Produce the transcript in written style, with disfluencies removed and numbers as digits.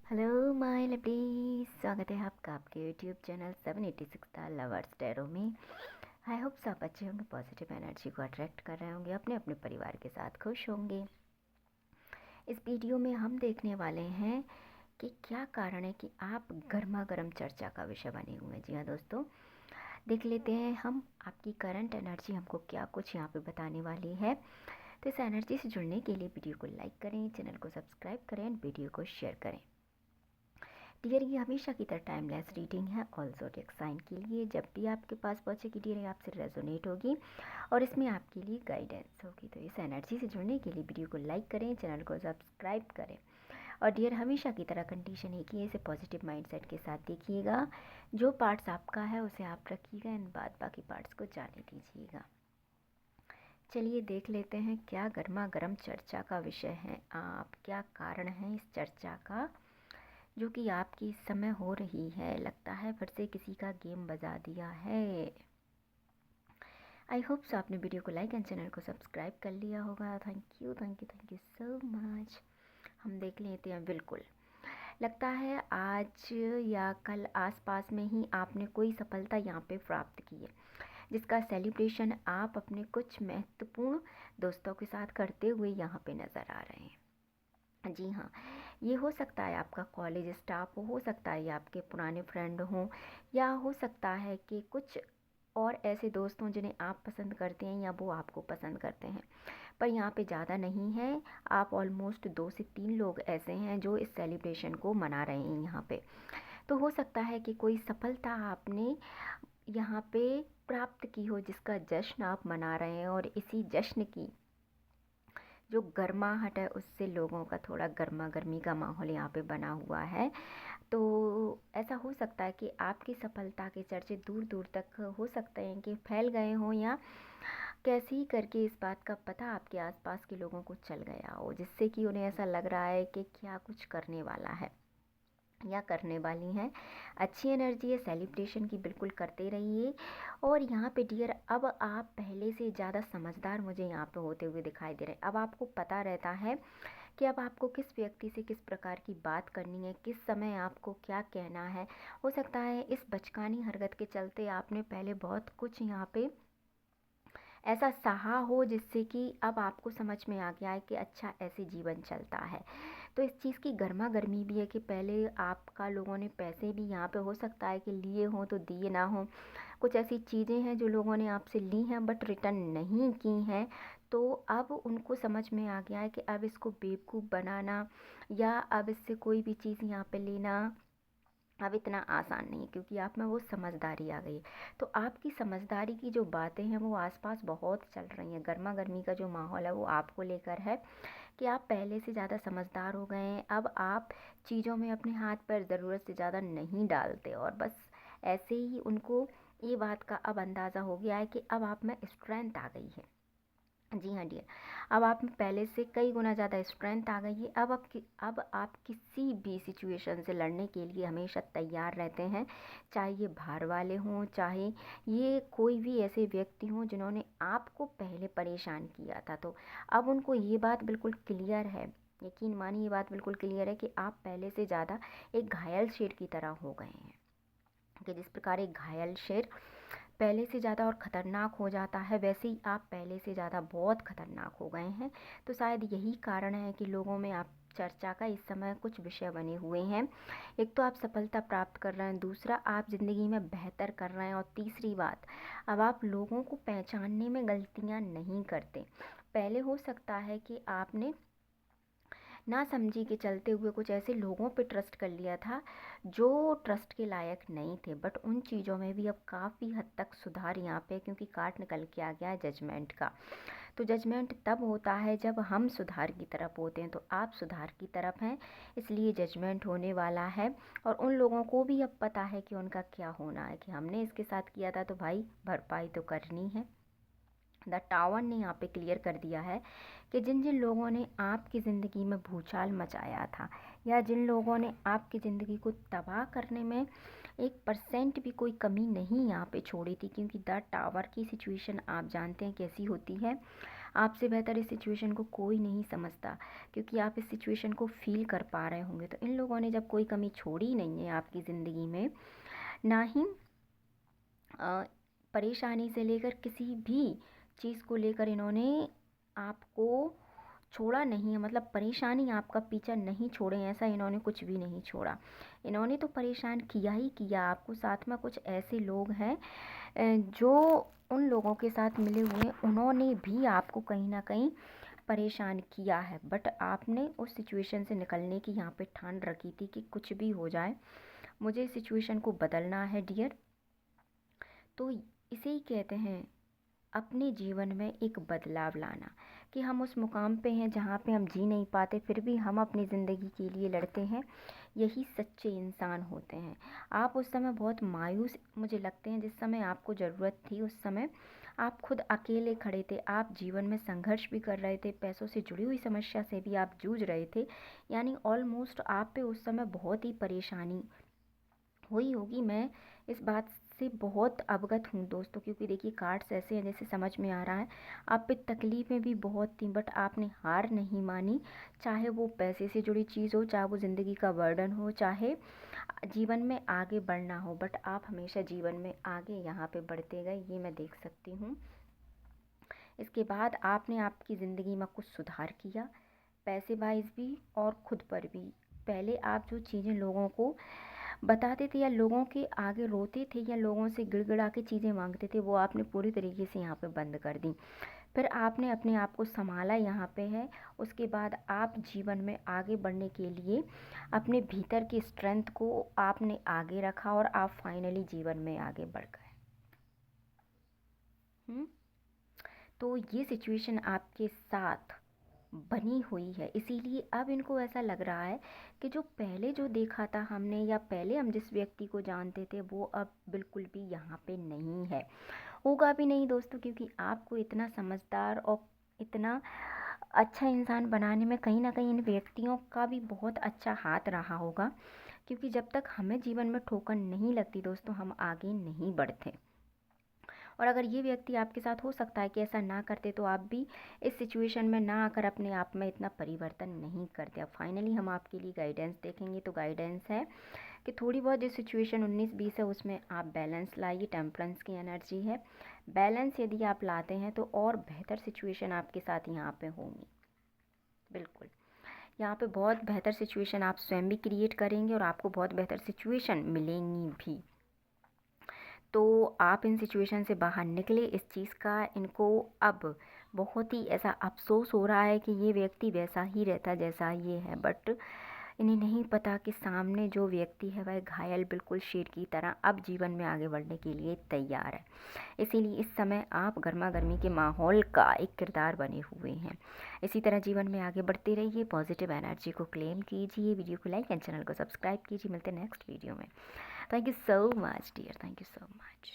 Hello my lovely, स्वागत है आपका आपके YouTube channel 786 the lovers tarot में। आई होप सब अच्छे होंगे, पॉजिटिव एनर्जी को अट्रैक्ट कर रहे होंगे, अपने अपने परिवार के साथ खुश होंगे। इस वीडियो में हम देखने वाले हैं कि क्या कारण है कि आप गर्मा गर्म चर्चा का विषय बने हुए हैं। जी हाँ दोस्तों, देख लेते हैं हम आपकी करंट एनर्जी हमको क्या कुछ यहाँ पे बताने वाली है। तो इस एनर्जी से जुड़ने के लिए वीडियो को लाइक करें, चैनल को सब्सक्राइब करें, वीडियो को शेयर करें। डियर, ये हमेशा की तरह टाइमलेस रीडिंग है ऑल ज़ोडिएक साइन के लिए। जब भी आपके पास पहुंचेगी डियर, ये आपसे रेजोनेट होगी और इसमें आपके लिए गाइडेंस होगी। तो इस एनर्जी से जुड़ने के लिए वीडियो को लाइक करें, चैनल को सब्सक्राइब करें। और डियर, हमेशा की तरह कंडीशन है कि इसे पॉजिटिव माइंडसेट के साथ देखिएगा। जो पार्ट्स आपका है उसे आप रखिएगा, एंड बाद बाकी पार्ट्स को जाने दीजिएगा। चलिए देख लेते हैं क्या गर्मा गर्म चर्चा का विषय है, आप क्या कारण है इस चर्चा का जो कि आपकी इस समय हो रही है। लगता है फिर से किसी का गेम बजा दिया है। आई होप सो आपने वीडियो को लाइक एंड चैनल को सब्सक्राइब कर लिया होगा। Thank you thank you thank you so much. हम देख लेते हैं। बिल्कुल लगता है आज या कल आसपास में ही आपने कोई सफलता यहाँ पे प्राप्त की है, जिसका सेलिब्रेशन आप अपने कुछ महत्वपूर्ण दोस्तों के साथ करते हुए यहाँ पे नज़र आ रहे हैं। जी हाँ, ये हो सकता है आपका कॉलेज स्टाफ हो सकता है ये आपके पुराने फ्रेंड हों, या हो सकता है कि कुछ और ऐसे दोस्त हों जिन्हें आप पसंद करते हैं या वो आपको पसंद करते हैं। पर यहाँ पे ज़्यादा नहीं है, आप ऑलमोस्ट 2 से 3 लोग ऐसे हैं जो इस सेलिब्रेशन को मना रहे हैं यहाँ पे। तो हो सकता है कि कोई सफलता आपने यहाँ पे प्राप्त की हो जिसका जश्न आप मना रहे हैं, और इसी जश्न की जो गर्माहट है उससे लोगों का थोड़ा गर्मा गर्मी का माहौल यहाँ पे बना हुआ है। तो ऐसा हो सकता है कि आपकी सफलता के चर्चे दूर दूर तक हो सकते हैं कि फैल गए हों, या कैसे ही करके इस बात का पता आपके आसपास के लोगों को चल गया हो, जिससे कि उन्हें ऐसा लग रहा है कि क्या कुछ करने वाला है या करने वाली हैं। अच्छी एनर्जी है, सेलिब्रेशन की बिल्कुल करते रहिए। और यहाँ पे डियर, अब आप पहले से ज़्यादा समझदार मुझे यहाँ पे होते हुए दिखाई दे रहे हैं। अब आपको पता रहता है कि अब आपको किस व्यक्ति से किस प्रकार की बात करनी है, किस समय आपको क्या कहना है। हो सकता है इस बचकानी हरकत के चलते आपने पहले बहुत कुछ यहाँ पे ऐसा सहा हो जिससे कि अब आपको समझ में आ गया है कि अच्छा ऐसे जीवन चलता है। तो इस चीज़ की गर्मा गर्मी भी है कि पहले आपका लोगों ने पैसे भी यहाँ पे हो सकता है कि लिए हों तो दिए ना हों। कुछ ऐसी चीज़ें हैं जो लोगों ने आपसे ली हैं बट रिटर्न नहीं की हैं। तो अब उनको समझ में आ गया है कि अब इसको बेवकूफ़ बनाना या अब इससे कोई भी चीज़ यहाँ पे लेना अब इतना आसान नहीं है, क्योंकि आप में वो समझदारी आ गई है। तो आपकी समझदारी की जो बातें हैं वो आसपास बहुत चल रही हैं। गर्मा गर्मी का जो माहौल है वो आपको लेकर है कि आप पहले से ज़्यादा समझदार हो गए हैं। अब आप चीज़ों में अपने हाथ पैर ज़रूरत से ज़्यादा नहीं डालते, और बस ऐसे ही उनको ये बात का अब अंदाज़ा हो गया है कि अब आप में स्ट्रेंथ आ गई है। जी हाँ डियर, अब आप में पहले से कई गुना ज़्यादा स्ट्रेंथ आ गई है। अब आप किसी भी सिचुएशन से लड़ने के लिए हमेशा तैयार रहते हैं, चाहे ये बाहर वाले हों, चाहे ये कोई भी ऐसे व्यक्ति हों जिन्होंने आपको पहले परेशान किया था। तो अब उनको ये बात बिल्कुल क्लियर है, यकीन मानिए ये बात बिल्कुल क्लियर है कि आप पहले से ज़्यादा एक घायल शेर की तरह हो गए हैं। कि जिस प्रकार एक घायल शेर पहले से ज़्यादा और ख़तरनाक हो जाता है, वैसे ही आप पहले से ज़्यादा बहुत ख़तरनाक हो गए हैं। तो शायद यही कारण है कि लोगों में आप चर्चा का इस समय कुछ विषय बने हुए हैं। एक तो आप सफलता प्राप्त कर रहे हैं, दूसरा आप ज़िंदगी में बेहतर कर रहे हैं, और तीसरी बात, अब आप लोगों को पहचानने में गलतियाँ नहीं करते। पहले हो सकता है कि आपने ना समझी के चलते हुए कुछ ऐसे लोगों पे ट्रस्ट कर लिया था जो ट्रस्ट के लायक नहीं थे, बट उन चीज़ों में भी अब काफ़ी हद तक सुधार यहाँ पे, क्योंकि कार्ड निकल के आ गया है जजमेंट का। तो जजमेंट तब होता है जब हम सुधार की तरफ होते हैं, तो आप सुधार की तरफ हैं, इसलिए जजमेंट होने वाला है। और उन लोगों को भी अब पता है कि उनका क्या होना है, कि हमने इसके साथ किया था तो भाई भरपाई तो करनी है। द टावर ने यहाँ पे क्लियर कर दिया है कि जिन जिन लोगों ने आपकी ज़िंदगी में भूचाल मचाया था, या जिन लोगों ने आपकी ज़िंदगी को तबाह करने में 1% भी कोई कमी नहीं यहाँ पे छोड़ी थी, क्योंकि द टावर की सिचुएशन आप जानते हैं कैसी होती है। आपसे बेहतर इस सिचुएशन को कोई नहीं समझता, क्योंकि आप इस सिचुएशन को फील कर पा रहे होंगे। तो इन लोगों ने जब कोई कमी छोड़ी नहीं है आपकी ज़िंदगी में, ना ही परेशानी से लेकर किसी भी चीज़ को लेकर इन्होंने आपको छोड़ा नहीं है, मतलब परेशानी आपका पीछा नहीं छोड़े हैं, ऐसा इन्होंने कुछ भी नहीं छोड़ा। इन्होंने तो परेशान किया ही किया आपको। साथ में कुछ ऐसे लोग हैं जो उन लोगों के साथ मिले हुए हैं, उन्होंने भी आपको कहीं ना कहीं परेशान किया है, बट आपने उस सिचुएशन से निकलने की यहाँ पे ठान रखी थी कि कुछ भी हो जाए मुझे इस सिचुएशन को बदलना है डियर। तो इसे ही कहते हैं अपने जीवन में एक बदलाव लाना, कि हम उस मुकाम पे हैं जहाँ पे हम जी नहीं पाते, फिर भी हम अपनी ज़िंदगी के लिए लड़ते हैं। यही सच्चे इंसान होते हैं। आप उस समय बहुत मायूस मुझे लगते हैं, जिस समय आपको ज़रूरत थी उस समय आप खुद अकेले खड़े थे। आप जीवन में संघर्ष भी कर रहे थे, पैसों से जुड़ी हुई समस्या से भी आप जूझ रहे थे, यानी ऑलमोस्ट आप पे उस समय बहुत ही परेशानी हुई होगी। मैं इस बात से बहुत अवगत हूँ दोस्तों, क्योंकि देखिए कार्ड्स ऐसे हैं जैसे समझ में आ रहा है आप पे तकलीफ़ें भी बहुत थी, बट आपने हार नहीं मानी। चाहे वो पैसे से जुड़ी चीज़ हो, चाहे वो ज़िंदगी का बर्डन हो, चाहे जीवन में आगे बढ़ना हो, बट आप हमेशा जीवन में आगे यहाँ पे बढ़ते गए, ये मैं देख सकती हूँ। इसके बाद आपने आपकी ज़िंदगी में कुछ सुधार किया, पैसे वाइज भी और खुद पर भी। पहले आप जो चीज़ें लोगों को बताते थे या लोगों के आगे रोते थे या लोगों से गिड़गिड़ा के चीज़ें मांगते थे, वो आपने पूरी तरीके से यहाँ पे बंद कर दी। फिर आपने अपने आप को संभाला यहाँ पे है। उसके बाद आप जीवन में आगे बढ़ने के लिए अपने भीतर की स्ट्रेंथ को आपने आगे रखा और आप फाइनली जीवन में आगे बढ़ गए। तो ये सिचुएशन आपके साथ बनी हुई है, इसीलिए अब इनको ऐसा लग रहा है कि जो पहले जो देखा था हमने या पहले हम जिस व्यक्ति को जानते थे वो अब बिल्कुल भी यहाँ पे नहीं है, होगा भी नहीं दोस्तों, क्योंकि आपको इतना समझदार और इतना अच्छा इंसान बनाने में कहीं ना कहीं इन व्यक्तियों का भी बहुत अच्छा हाथ रहा होगा। क्योंकि जब तक हमें जीवन में ठोकर नहीं लगती दोस्तों, हम आगे नहीं बढ़ते। और अगर ये व्यक्ति आपके साथ हो सकता है कि ऐसा ना करते, तो आप भी इस सिचुएशन में ना आकर अपने आप में इतना परिवर्तन नहीं करते। अब फाइनली हम आपके लिए गाइडेंस देखेंगे, तो गाइडेंस है कि थोड़ी बहुत जो सिचुएशन 19-20 है उसमें आप बैलेंस लाइए। टेम्परेंस की एनर्जी है, बैलेंस यदि आप लाते हैं तो और बेहतर सिचुएशन आपके साथ यहाँ पे होंगी। बिल्कुल यहाँ पे बहुत बेहतर सिचुएशन आप स्वयं भी क्रिएट करेंगे और आपको बहुत बेहतर सिचुएशन मिलेंगी भी। तो आप इन सिचुएशन से बाहर निकले, इस चीज़ का इनको अब बहुत ही ऐसा अफसोस हो रहा है कि ये व्यक्ति वैसा ही रहता जैसा ये है, बट इन्हें नहीं पता कि सामने जो व्यक्ति है वह घायल बिल्कुल शेर की तरह अब जीवन में आगे बढ़ने के लिए तैयार है। इसीलिए इस समय आप गर्मा गर्मी के माहौल का एक किरदार बने हुए हैं। इसी तरह जीवन में आगे बढ़ते रहिए, पॉजिटिव एनर्जी को क्लेम कीजिए, वीडियो को लाइक एंड चैनल को सब्सक्राइब कीजिए। मिलते हैं नेक्स्ट वीडियो में। Thank you so much, dear. Thank you so much.